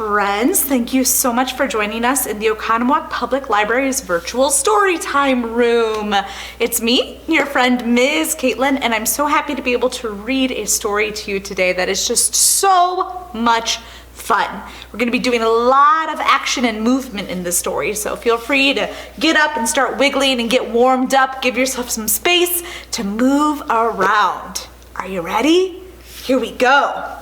friends, thank you so much for joining us in the Oconomowoc Public Library's Virtual Storytime Room. It's me, your friend Ms. Caitlin, and I'm so happy to be able to read a story to you today that is just so much fun. We're going to be doing a lot of action and movement in this story, so feel free to get up and start wiggling and get warmed up. Give yourself some space to move around. Are you ready? Here we go.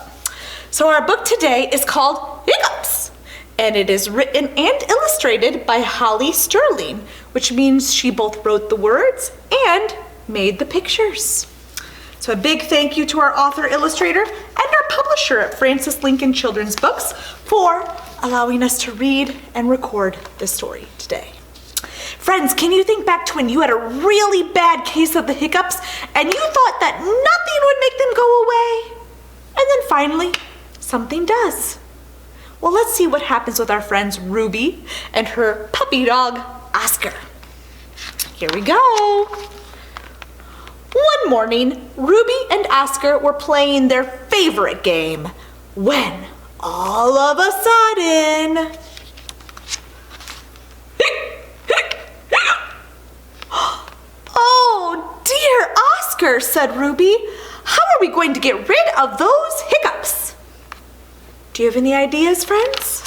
So our book today is called Hiccups, and it is written and illustrated by Holly Sterling, which means she both wrote the words and made the pictures. So a big thank you to our author, illustrator, and our publisher at Francis Lincoln Children's Books for allowing us to read and record this story today. Friends, can you think back to when you had a really bad case of the hiccups and you thought that nothing would make them go away? And then finally, something does. Well, let's see what happens with our friends Ruby and her puppy dog, Oscar. Here we go. One morning, Ruby and Oscar were playing their favorite game when all of a sudden, "Oh dear, Oscar," said Ruby, "how are we going to get rid of those hiccups?" Do you have any ideas, friends?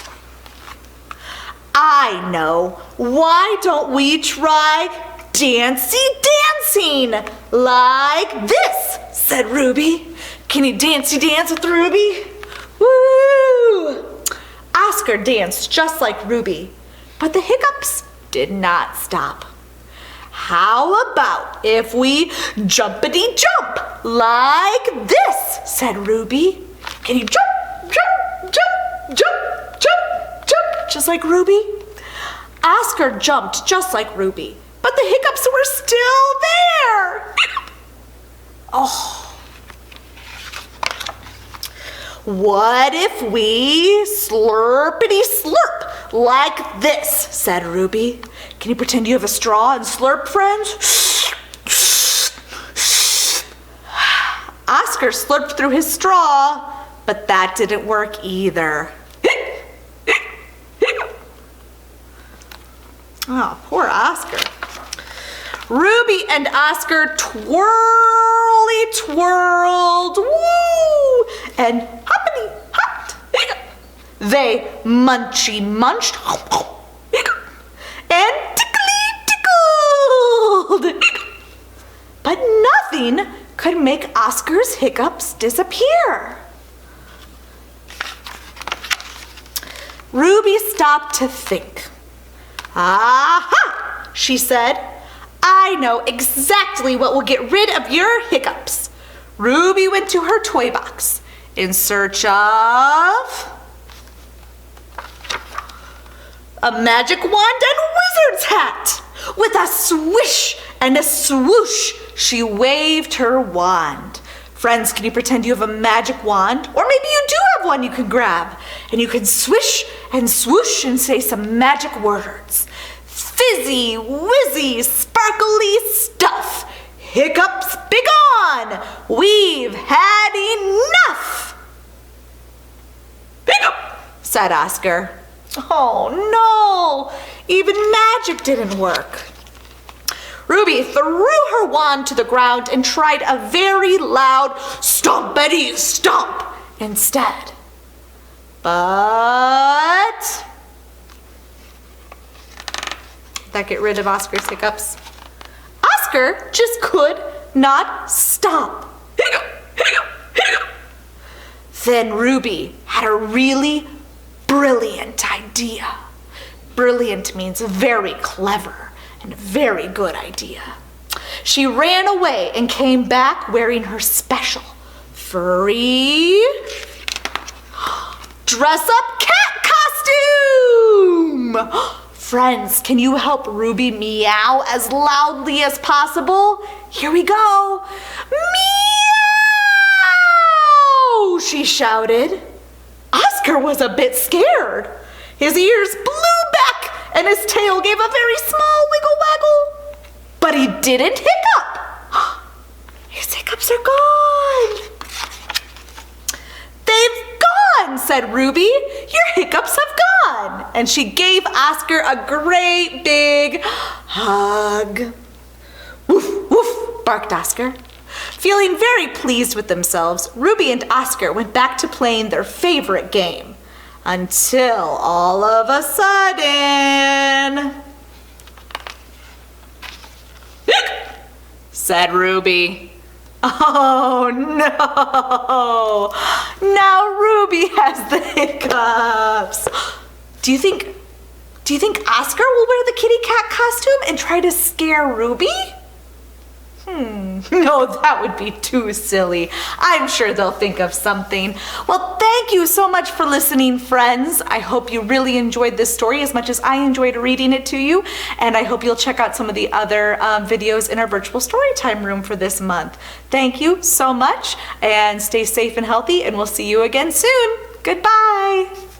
I know. Why don't we try dancing like this, said Ruby. Can you dancey dance with Ruby? Woo! Oscar danced just like Ruby, but the hiccups did not stop. How about if we jumpity jump like this, said Ruby. Can you jump, just like Ruby? Oscar jumped just like Ruby, but the hiccups were still there. Oh. What if we slurpity slurp like this, said Ruby. Can you pretend you have a straw and slurp, friends? Oscar slurped through his straw, but that didn't work either. Oh, poor Oscar. Ruby and Oscar twirly twirled, woo, and hoppity hopped. They munchy munched, and tickly tickled. But nothing could make Oscar's hiccups disappear. Ruby stopped to think. Aha, she said. I know exactly what will get rid of your hiccups. Ruby went to her toy box in search of a magic wand and wizard's hat. With a swish and a swoosh, she waved her wand. Friends, can you pretend you have a magic wand? Or maybe you do have one you can grab. And you can swish and swoosh and say some magic words. Fizzy, whizzy, sparkly stuff. Hiccups begone. We've had enough. Hiccup, said Oscar. Oh no, even magic didn't work. Ruby threw her wand to the ground and tried a very loud stompity stomp instead. But did that get rid of Oscar's hiccups? Oscar just could not stop. Then Ruby had a really brilliant idea. Brilliant means very clever and very good idea. She ran away and came back wearing her special furry dress-up cat costume. Friends, can you help Ruby meow as loudly as possible? Here we go. Meow! She shouted. Oscar was a bit scared. His ears blew back and his tail gave a very small wiggle waggle. But he didn't hiccup. His hiccups are gone. They've gone, said Ruby. your hiccups have gone. And she gave Oscar a great big hug. Woof, woof, barked Oscar. Feeling very pleased with themselves, Ruby and Oscar went back to playing their favorite game. Until all of a sudden, said Ruby. Oh no! Now Ruby has the hiccups. Do you think Oscar will wear the kitty cat costume and try to scare Ruby? No, that would be too silly. I'm sure they'll think of something. Well, thank you so much for listening, friends. I hope you really enjoyed this story as much as I enjoyed reading it to you. And I hope you'll check out some of the other videos in our virtual storytime room for this month. Thank you so much, and stay safe and healthy, and we'll see you again soon. Goodbye.